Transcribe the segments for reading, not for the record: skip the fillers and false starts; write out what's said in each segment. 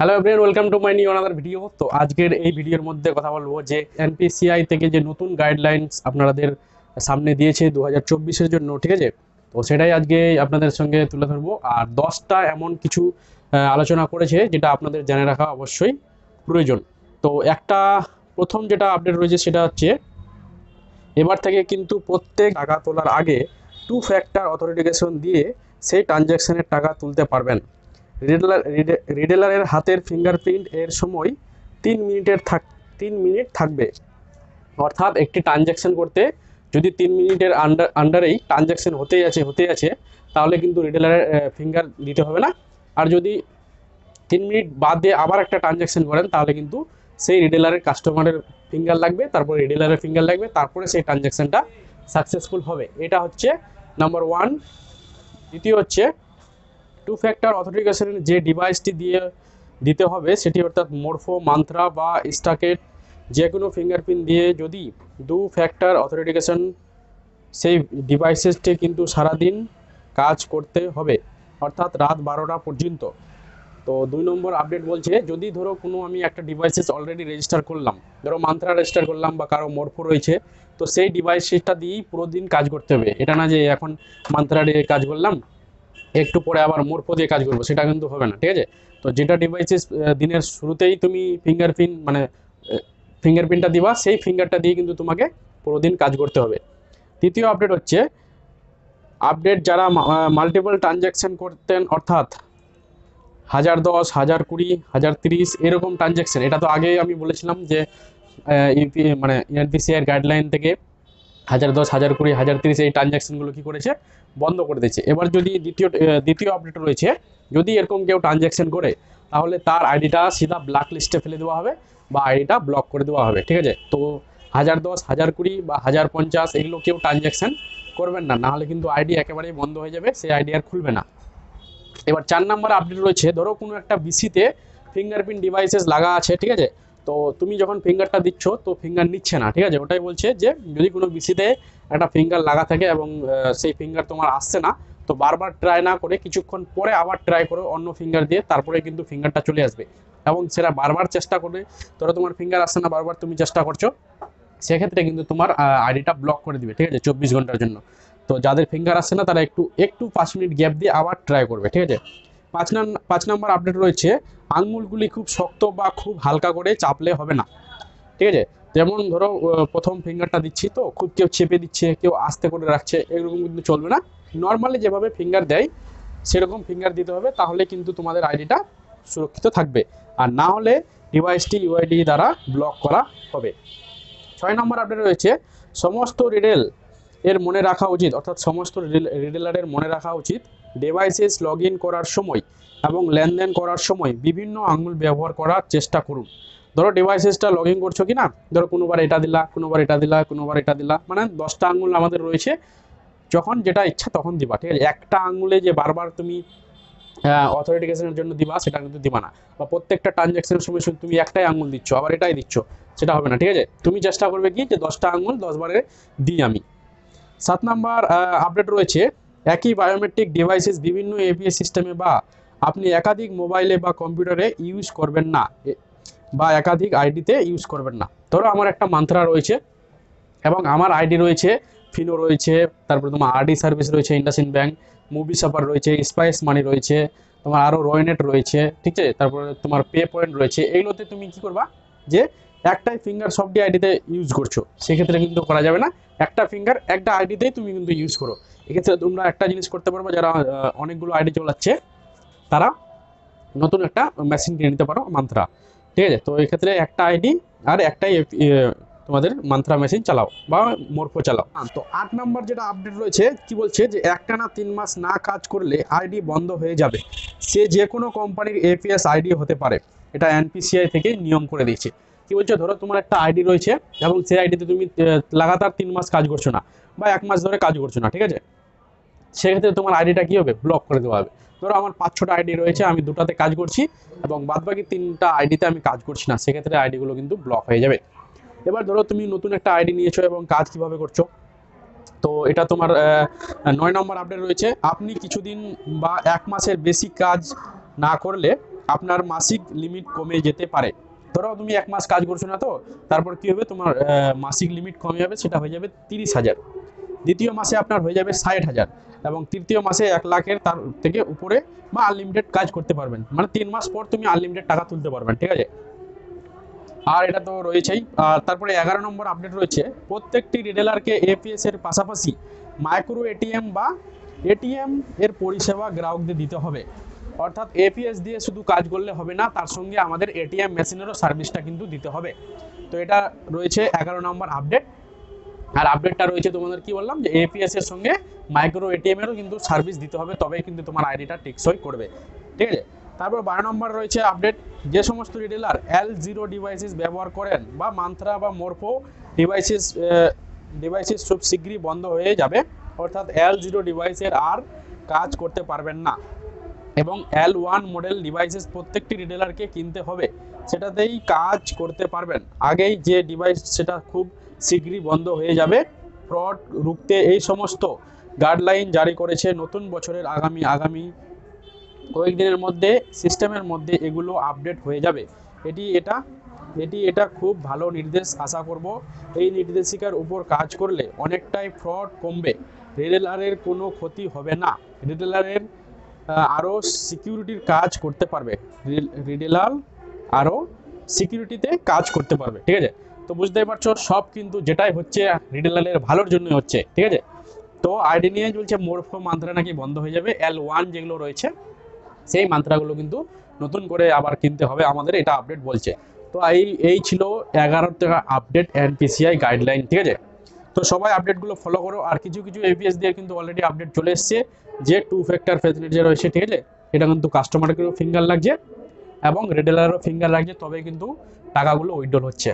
Hello everyone, welcome to my new another video. তো আজকের এই ভিডিওর মধ্যে কথা বলবো যে এনপিসিআই থেকে যে নতুন গাইডলাইন্স আপনাদের সামনে দিয়েছে 2024-এর জন্য, ঠিক আছে? তো সেটাই আজকে আপনাদের সঙ্গে তুলে ধরবো। আর 10টা এমন কিছু আলোচনা করেছে যেটা আপনাদের জেনে রাখা অবশ্যই প্রয়োজন। তো একটা প্রথম যেটা আপডেট রয়েছে সেটা হচ্ছে এবার থেকে কিন্তু প্রত্যেক টাকা তোলার আগে টু ফ্যাক্টর অথেন্টিকেশন দিয়ে সেই ট্রানজ্যাকশনের টাকা তুলতে পারবেন। রিডেলারের হাতের ফিঙ্গারপ্রিন্ট এর সময় 3 মিনিট থাকবে। অর্থাৎ একটি ট্রানজ্যাকশন করতে যদি 3 মিনিটের আন্ডারেই ট্রানজ্যাকশন হতে আছে তাহলে কিন্তু রিডেলারের ফিঙ্গার দিতে হবে না। আর যদি 3 মিনিট বাদ দিয়ে আবার একটা ট্রানজ্যাকশন করেন তাহলে কিন্তু সেই রিডেলারের কাস্টমারের ফিঙ্গার লাগবে, তারপরে রিডেলারের ফিঙ্গার লাগবে, তারপরে সেই ট্রানজ্যাকশনটা সাকসেসফুল হবে। এটা হচ্ছে নাম্বার ওয়ান। দ্বিতীয় হচ্ছে টু ফ্যাক্টর অথেন্টিকেশনের যে ডিভাইসটি দিয়ে দিতে হবে সেটি অর্থাৎ মোরফো, মান্ত্রা বা স্টাকেট যে কোনো ফিঙ্গারপ্রিন্ট দিয়ে যদি দু ফ্যাক্টর অথেন্টিকেশন সেই ডিভাইসেসটি কিন্তু সারাদিন কাজ করতে হবে, অর্থাৎ রাত 12টা পর্যন্ত। তো 2 নম্বর আপডেট বলছে যদি ধরো কোনো আমি একটা ডিভাইসেস অলরেডি রেজিস্টার করলাম, ধরো মান্ত্রা রেজিস্টার করলাম বা কারো মোরফো রয়েছে, তো সেই ডিভাইসটা দিয়েই পুরো দিন কাজ করতে হবে। এটা না যে এখন মান্ত্রা দিয়ে কাজ করলাম, একটু পরে আবার মোরফো দিয়ে কাজ করবো, সেটা কিন্তু হবে না, ঠিক আছে? তো যেটা ডিভাইসেস দিনের শুরুতেই তুমি ফিঙ্গারপ্রিন্টটা দিবা, সেই ফিঙ্গারটা দিয়ে কিন্তু তোমাকে পুরো দিন কাজ করতে হবে। তৃতীয় আপডেট হচ্ছে যারা মাল্টিপল ট্রানজ্যাকশন করতেন, অর্থাৎ 1010, 1020, 1030 এরকম ট্রানজ্যাকশন, এটা তো আগে আমি বলেছিলাম যে মানে এনপিসিআই গাইডলাইন থেকে 1010, 1020, 1030 এই ট্রানজ্যাকশনগুলো কি করেছে, বন্ধ করে দিয়েছে। এবার যদি দ্বিতীয় আপডেট রয়েছে, যদি এরকম কেউ ট্রানজ্যাকশন করে তাহলে তার আইডিটা সিধা ব্ল্যাক লিস্টে ফেলে দেওয়া হবে বা আইডিটা ব্লক করে দেওয়া হবে, ঠিক আছে? তো 1010, 1020 বা 1050 এগুলো কেউ ট্রানজ্যাকশন করবেন না, নাহলে কিন্তু আইডি একেবারেই বন্ধ হয়ে যাবে, সেই আইডি আর খুলবে না। এবার 4 নম্বর আপডেট রয়েছে, ধরো কোনো একটা বিসিতে ফিঙ্গারপ্রিন্ট ডিভাইসেস লাগা আছে, ঠিক আছে? তো তুমি যখন ফিঙ্গারটা দিচ্ছ তো ফিঙ্গার নিচ্ছে না, ঠিক আছে? ওটাই বলছে যে যদি কোনো বিসিতে একটা ফিঙ্গার লাগা থাকে এবং সেই ফিঙ্গার তোমার আসছে না, তো বারবার ট্রাই না করে কিছুক্ষণ পরে আবার ট্রাই করো অন্য ফিঙ্গার দিয়ে, তারপরে কিন্তু ফিঙ্গারটা চলে আসবে। এবং সেটা বারবার চেষ্টা করবে, ধরো তোমার ফিঙ্গার আসছে না, বারবার তুমি চেষ্টা করছো, সেক্ষেত্রে কিন্তু তোমার আইডিটা ব্লক করে দিবে, ঠিক আছে, 24 ঘন্টার জন্য। তো যাদের ফিঙ্গার আসছে না তারা একটু একটু 5 মিনিট গ্যাপ দিয়ে আবার ট্রাই করবে, ঠিক আছে? 5 নম্বর আপডেট রয়েছে, আঙুলগুলি খুব শক্ত বা খুব হালকা করে চাপলে হবে না, ঠিক আছে? যেমন ধরো প্রথম ফিঙ্গারটা দিচ্ছি, তো খুব কেউ চেপে দিচ্ছে, কেউ আস্তে করে রাখছে, এরকম কিন্তু চলবে না। নর্মালি যেভাবে ফিঙ্গার দেয় সেরকম ফিঙ্গার দিতে হবে, তাহলে কিন্তু তোমাদের আইডিটা সুরক্ষিত থাকবে। আর না হলে ডিভাইসটি ইউআইডি দ্বারা ব্লক করা হবে। 6 নম্বর আপডেট রয়েছে, সমস্ত রিডেল এর মনে রাখা উচিত, অর্থাৎ সমস্ত রিডেলারের মনে রাখা উচিত ডিভাইসেস লগ ইন করার সময় এবং লেনদেন করার সময় বিভিন্ন আঙুল ব্যবহার করার চেষ্টা করুন। ধরো ডিভাইসেসটা লগ ইন করছো কি না, ধরো কোনোবার এটা দিলা, কোনোবার এটা দিলা, কোনোবার এটা দিলা, মানে 10টা আঙুল আমাদের রয়েছে, যখন যেটা ইচ্ছা তখন দিবা, ঠিক আছে? একটা আঙুলে যে বারবার তুমি অথেন্টিকেশনের জন্য দিবা সেটা কিন্তু দিবা না, বা প্রত্যেকটা ট্রানজ্যাকশনের সময় শুধু তুমি একটাই আঙুল দিচ্ছ আবার এটাই দিচ্ছ, সেটা হবে না, ঠিক আছে? তুমি চেষ্টা করবে কি যে 10টা আঙুল 10 বারে দিই আমি। 7 নম্বর আপডেট রয়েছে, একই বায়োমেট্রিক ডিভাইসেস বিভিন্ন এপিএস সিস্টেমে বা আপনি একাধিক মোবাইলে বা কম্পিউটারে ইউজ করবেন না, বা একাধিক আইডিতে ইউজ করবেন না। ধরো আমার একটা মান্ত্রা রয়েছে এবং আমার আইডি রয়েছে, ফিনো রয়েছে, তারপরে তোমার আরডি সার্ভিস রয়েছে, ইন্ডাসইন্ড ব্যাংক, মুভি সাপার রয়েছে, স্পাইস মানি রয়েছে, তোমার আরও রয়নেট রয়েছে, ঠিক আছে? তারপরে তোমার পে পয়েন্ট রয়েছে। এইগুলোতে তুমি কি করবা যে একটাই ফিঙ্গার সবটি আইডিতে ইউজ করছো, সেক্ষেত্রে কিন্তু করা যাবে না। একটা ফিঙ্গার একটা আইডিতেই তুমি কিন্তু ইউজ করো। এক্ষেত্রে তোমরা একটা জিনিস করতে পারবো, যারা অনেকগুলো আইডি চালাচ্ছে তারা নতুন একটা মেশিন কিনে নিতে পারো মান্ত্রা, ঠিক আছে? তো এক্ষেত্রে একটা আইডি আর একটাই তোমাদের মান্ত্রা মেশিন চালাও বা মোরফো চালাও। তো 8 নম্বর যেটা আপডেট রয়েছে, কি বলছে যে একটানা 3 মাস না কাজ করলে আইডি বন্ধ হয়ে যাবে, সে যে কোনো কোম্পানির এপিএস আইডি হতে পারে। এটা এনপিসিআই থেকে নিয়ম করে দিয়েছে। কি বলছে, ধরো তোমার একটা আইডি রয়েছে এবং সেই আইডিতে তুমি লাগাতার 3 মাস কাজ করছো না বা 1 মাস ধরে কাজ করছো না, ঠিক আছে? সেক্ষেত্রে তোমার আইডিটা কি হবে, ব্লক করে দেওয়া হবে। ধরো আমার 5-6টা আইডি রয়েছে, আমি দুটাতে কাজ করছি এবং বাদবাকি 3টা আইডিতে আমি কাজ করছি না, সেক্ষেত্রে আইডিগুলো কিন্তু ব্লক হয়ে যাবে। এবার ধরো তুমি নতুন একটা আইডি নিয়েছো এবং কাজ কিভাবে করছো, তো এটা তোমার 9 নম্বর আপডেট রয়েছে, আপনি কিছুদিন বা 1 মাসের বেশি কাজ না করলে আপনার মাসিক লিমিট কমে যেতে পারে। ধরো তুমি 1 মাস কাজ করছো না, তো তারপর কি হবে, তোমার মাসিক লিমিট কমে যাবে, সেটা হয়ে যাবে 30,000। দ্বিতীয় মাসে আপনার হয়ে যাবে 60,000, এবং তৃতীয় মাসে 1 লাখের তার থেকে উপরে বা আনলিমিটেড কাজ করতে পারবেন, মানে 3 মাস পর তুমি আনলিমিটেড টাকা তুলতে পারবেন, ঠিক আছে। আর এটা তো রয়েছেই। আর তারপরে 11 নম্বর আপডেট রয়েছে, প্রত্যেকটি রিটেলারকে এপিএস এর পাশাপাশি মাইক্রো এটিএম বা এটিএম এর পরিষেবা গ্রাহকদের দিতে হবে। অর্থাৎ এপিএস দিয়ে শুধু কাজ করলে হবে না, তার সঙ্গে আমাদের এটিএম মেশিনেরও সার্ভিসটা কিন্তু দিতে হবে। তো এটা রয়েছে 11 নম্বর আপডেট। আর আপডেটটা রয়েছে তোমাদের কি বললাম, যে এপিএস এর সঙ্গে মাইক্রো এটিএম এরও কিন্তু সার্ভিস দিতে হবে, তবেই কিন্তু তোমার আইডিটা টেকসই করবে, ঠিক আছে। তারপর 12 নম্বর রয়েছে আপডেট, যে সমস্ত রিটেলার L0 ডিভাইসেস ব্যবহার করেন বা মান্ত্রা বা মোরফো ডিভাইসেস খুব শীঘ্রই বন্ধ হয়ে যাবে। অর্থাৎ L0 ডিভাইসের আর কাজ করতে পারবেন না, এবং L1 মডেল ডিভাইসেস প্রত্যেকটি রিটেলারকে কিনতে হবে, সেটাতেই কাজ করতে পারবেন। আগেই যে ডিভাইস সেটা খুব শীঘ্রই বন্ধ হয়ে যাবে। ফ্রড রুখতে এই সমস্ত গাইডলাইন জারি করেছে নতুন বছরের আগামী কয়েকদিনের মধ্যে সিস্টেমের মধ্যে এগুলো আপডেট হয়ে যাবে। এটা খুব ভালো নির্দেশ, আশা করব এই নির্দেশিকার উপর কাজ করলে অনেকটাই ফ্রড কমবে, রিটেলারের কোনো ক্ষতি হবে না, রিটেলারের আরও সিকিউরিটির কাজ করতে পারবে, রিটেলার আরও সিকিউরিটিতে কাজ করতে পারবে, ঠিক আছে। তো বুঝতেই পারছো, সব কিন্তু যেটাই হচ্ছে রিটেলারের ভালোর জন্য হচ্ছে, ঠিক আছে। তো আইডি নিয়ে চলছে মোরফো মান্ত্রা নাকি বন্ধ হয়ে যাবে, L1 যেগুলো রয়েছে সেই মান্ত্রাগুলো কিন্তু নতুন করে আবার কিনতে হবে আমাদের, এটা আপডেট বলছে। তো এই ছিল 11টা আপডেট এনপিসিআই গাইডলাইন, ঠিক আছে। তো সবাই আপডেটগুলো ফলো করো। আর কিছু এপিএস দিয়ে কিন্তু অলরেডি আপডেট চলে এসছে, যে 2 ফ্যাক্টর ফ্যাসিলিটি রয়েছে, ঠিক আছে। এটা কিন্তু কাস্টমারেরও ফিঙ্গার লাগছে এবং রিটেলারেরও ফিঙ্গার লাগছে, তবে কিন্তু টাকাগুলো উইথড্রল হচ্ছে।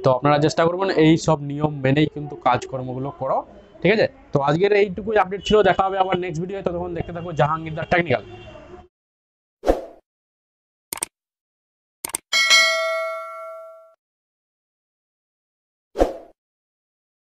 তো আপনারা চেষ্টা করবেন এই সব নিয়ম মেনেই কিন্তু কাজকর্মগুলো করো, ঠিক আছে। তো আজকের এইটুকুই আপডেট ছিল, দেখা হবে আবার নেক্সট ভিডিও। ততক্ষণ দেখতে থাকো জাহাঙ্গীর দা টেকনিক্যাল।